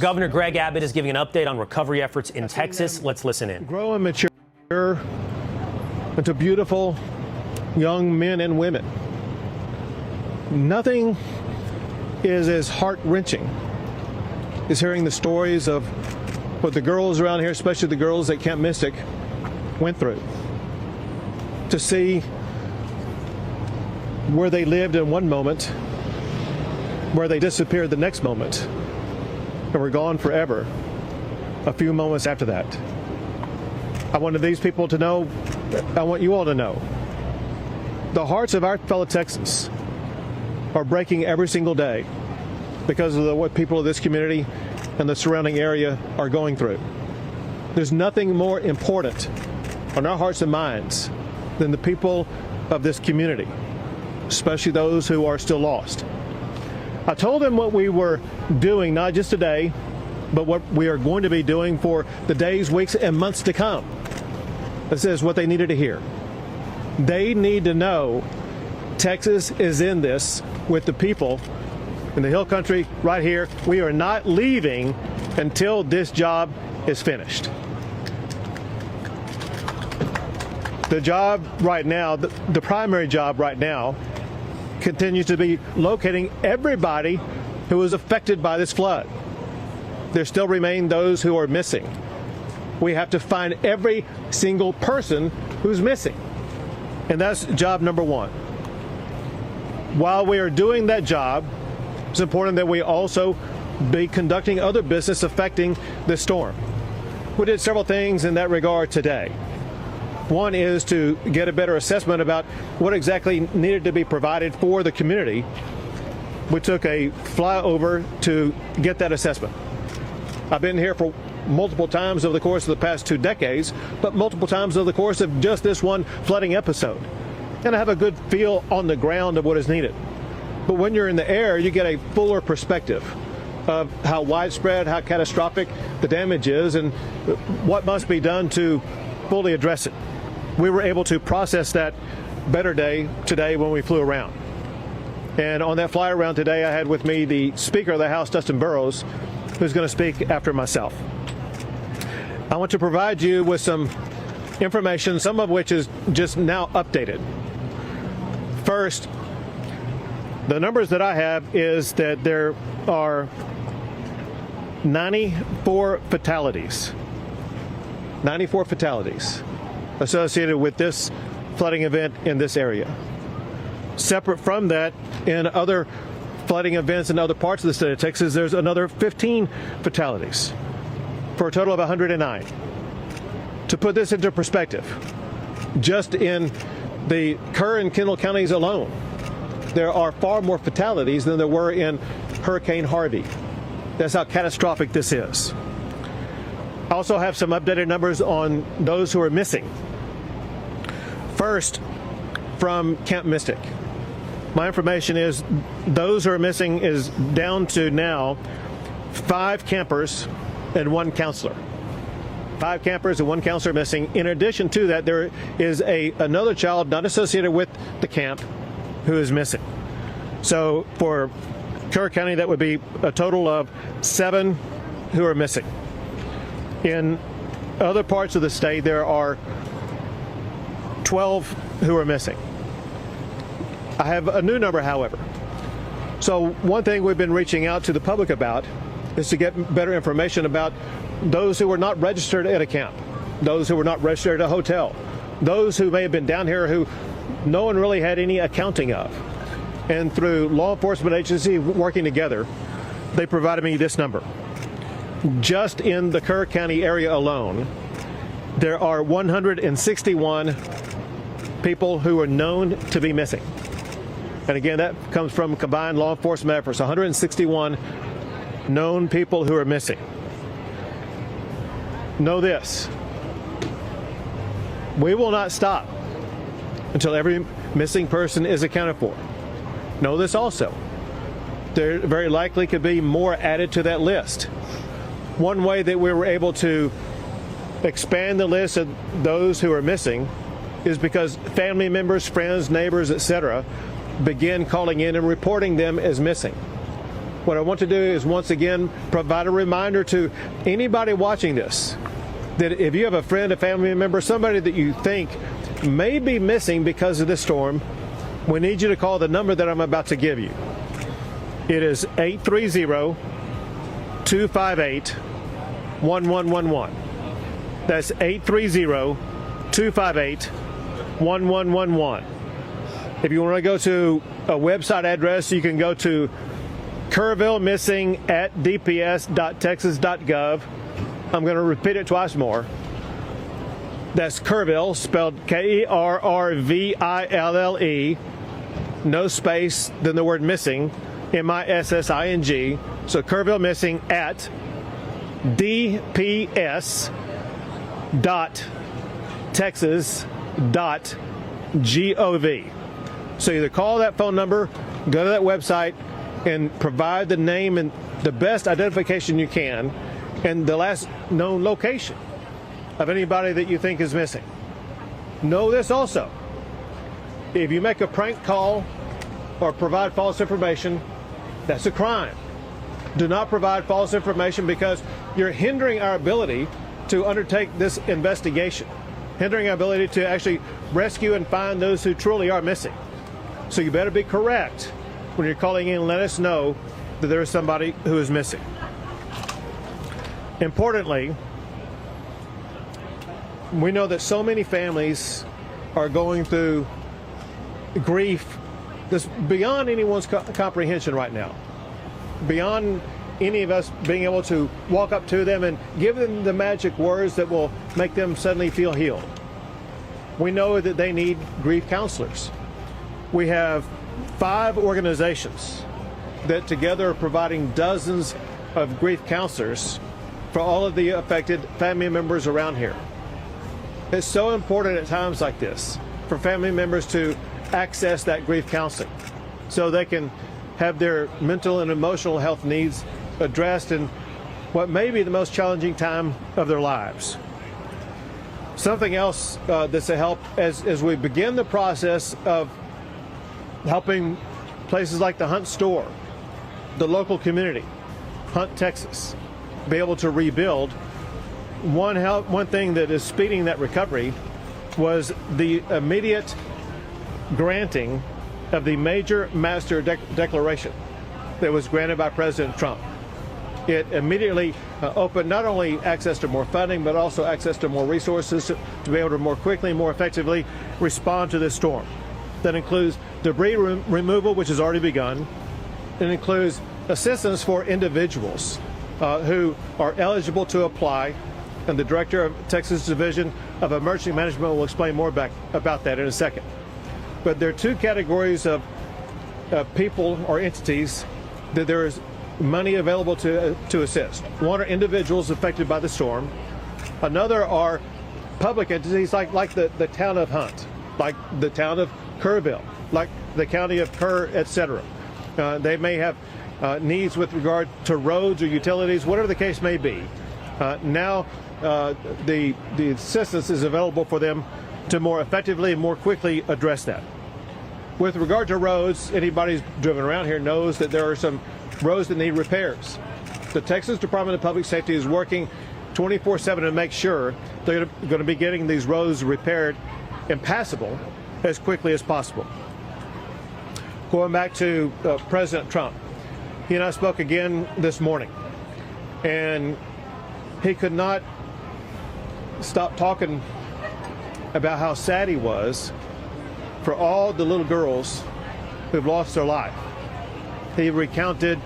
Governor Greg Abbott is giving an update on recovery efforts in Texas. Let's listen in. Grow and mature into beautiful young men and women. Nothing is as heart-wrenching as hearing the stories of what the girls around here, especially the girls at Camp Mystic, went through. To see where they lived in one moment, where they disappeared the next moment, and were gone forever a few moments after that. I wanted these people to know, I want you all to know, the hearts of our fellow Texans are breaking every single day because of what people of this community and the surrounding area are going through. There's nothing more important on our hearts and minds than the people of this community, especially those who are still lost. I told them what we were doing, not just today, but what we are going to be doing for the days, weeks, and months to come. This is what they needed to hear. They need to know Texas is in this with the people in the Hill Country right here. We are not leaving until this job is finished. The job right now, the primary job right now, continues to be locating everybody who was affected by this flood. There still remain those who are missing. We have to find every single person who's missing. And that's job number one. While we are doing that job, it's important that we also be conducting other business affecting this storm. We did several things in that regard today. One is to get a better assessment about what exactly needed to be provided for the community. We took a flyover to get that assessment. I've been here for multiple times over the course of the past 2 decades, but multiple times over the course of just this one flooding episode. And I have a good feel on the ground of what is needed. But when you're in the air, you get a fuller perspective of how widespread, how catastrophic the damage is, and what must be done to fully address it. We were able to process that better today when we flew around. And on that fly around today, I had with me the Speaker of the House, Dustin Burrows, who's going to speak after myself. I want to provide you with some information, some of which is just now updated. First, the numbers that I have is that there are 94 fatalities. 94 fatalities associated with this flooding event in this area. Separate from that, in other flooding events in other parts of the state of Texas, there's another 15 fatalities for a total of 109. To put this into perspective, just in the Kerr and Kendall counties alone, there are far more fatalities than there were in Hurricane Harvey. That's how catastrophic this is. I also have some updated numbers on those who are missing. First, from Camp Mystic. My information is those who are missing is down to now 5 campers and 1 counselor. 5 campers and 1 counselor missing. In addition to that, there is another child not associated with the camp who is missing. So for Kerr County, that would be a total of 7 who are missing. In other parts of the state, there are 12 who are missing. I have a new number, however. So one thing we've been reaching out to the public about is to get better information about those who were not registered at a camp, those who were not registered at a hotel, those who may have been down here who no one really had any accounting of. And through law enforcement agencies working together, they provided me this number. Just in the Kerr County area alone, there are 161 people who are known to be missing. And again, that comes from combined law enforcement efforts, 161 known people who are missing. Know this, we will not stop until every missing person is accounted for. Know this also, there very likely could be more added to that list. One way that we were able to expand the list of those who are missing is because family members, friends, neighbors, etc., begin calling in and reporting them as missing. What I want to do is once again provide a reminder to anybody watching this that if you have a friend, a family member, somebody that you think may be missing because of this storm, we need you to call the number that I'm about to give you. It is 830-258-1111. That's 830-258-1111. If you want to go to a website address, you can go to kerrvillemissing@dps.texas.gov. I'm going to repeat it twice more. That's Kerrville, spelled Kerrville, no space, then the word missing, MISSING. So Kerrville Missing at dps.texas.gov. So either call that phone number, go to that website, and provide the name and the best identification you can and the last known location of anybody that you think is missing. Know this also. If you make a prank call or provide false information, that's a crime. Do not provide false information because you're hindering our ability to undertake this investigation, hindering our ability to actually rescue and find those who truly are missing. So you better be correct when you're calling in and let us know that there is somebody who is missing. Importantly, we know that so many families are going through grief that's beyond anyone's comprehension right now, beyond any of us being able to walk up to them and give them the magic words that will make them suddenly feel healed. We know that they need grief counselors. We have 5 organizations that together are providing dozens of grief counselors for all of the affected family members around here. It's so important at times like this for family members to access that grief counseling so they can have their mental and emotional health needs addressed in what may be the most challenging time of their lives. Something else that's a help as we begin the process of helping places like the Hunt store, the local community, Hunt, Texas, be able to rebuild. One thing that is speeding that recovery was the immediate granting of the major master declaration that was granted by President Trump. It immediately opened not only access to more funding, but also access to more resources to be able to more quickly and more effectively respond to this storm. That includes debris removal, which has already begun. It includes assistance for individuals who are eligible to apply, and the Director of Texas Division of Emergency Management will explain more about that in a second. But there are 2 categories of people or entities that there is money available to assist. One are individuals affected by the storm. Another are public entities like the town of Hunt, like the town of Kerrville, like the county of Kerr, etc. They may have needs with regard to roads or utilities, whatever the case may be. Now the assistance is available for them to more effectively and more quickly address that. With regard to roads, anybody who's driven around here knows that there are some roads that need repairs. The Texas Department of Public Safety is working 24/7 to make sure they're going to be getting these roads repaired and passable as quickly as possible. Going back to President Trump, he and I spoke again this morning, and he could not stop talking about how sad he was for all the little girls who've lost their life. He recounted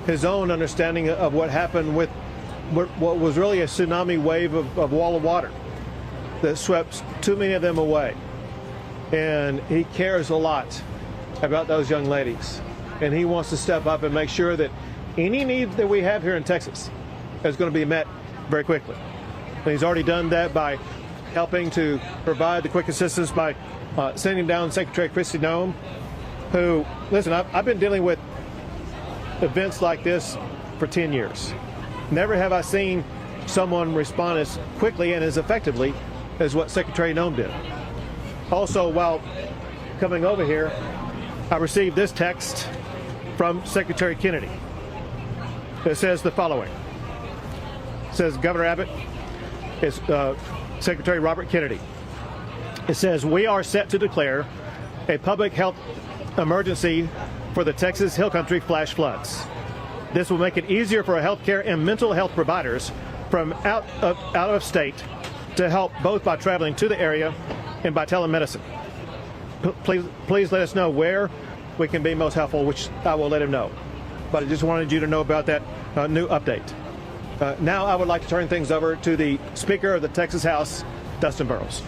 his own understanding of what happened with what was really a tsunami wave of wall of water that swept too many of them away. And he cares a lot about those young ladies. And he wants to step up and make sure that any need that we have here in Texas is going to be met very quickly. And he's already done that by helping to provide the quick assistance by sending down Secretary Kristi Noem, who, listen, I've been dealing with events like this for 10 years. Never have I seen someone respond as quickly and as effectively as what Secretary Noem did. Also, while coming over here, I received this text from Secretary Kennedy. It says the following. It says, Governor Abbott, it's Secretary Robert Kennedy. It says, we are set to declare a public health emergency for the Texas Hill Country flash floods. This will make it easier for healthcare and mental health providers from out of state to help both by traveling to the area and by telemedicine. Please let us know where we can be most helpful, which I will let him know. But I just wanted you to know about that new update. Now I would like to turn things over to the Speaker of the Texas House, Dustin Burrows.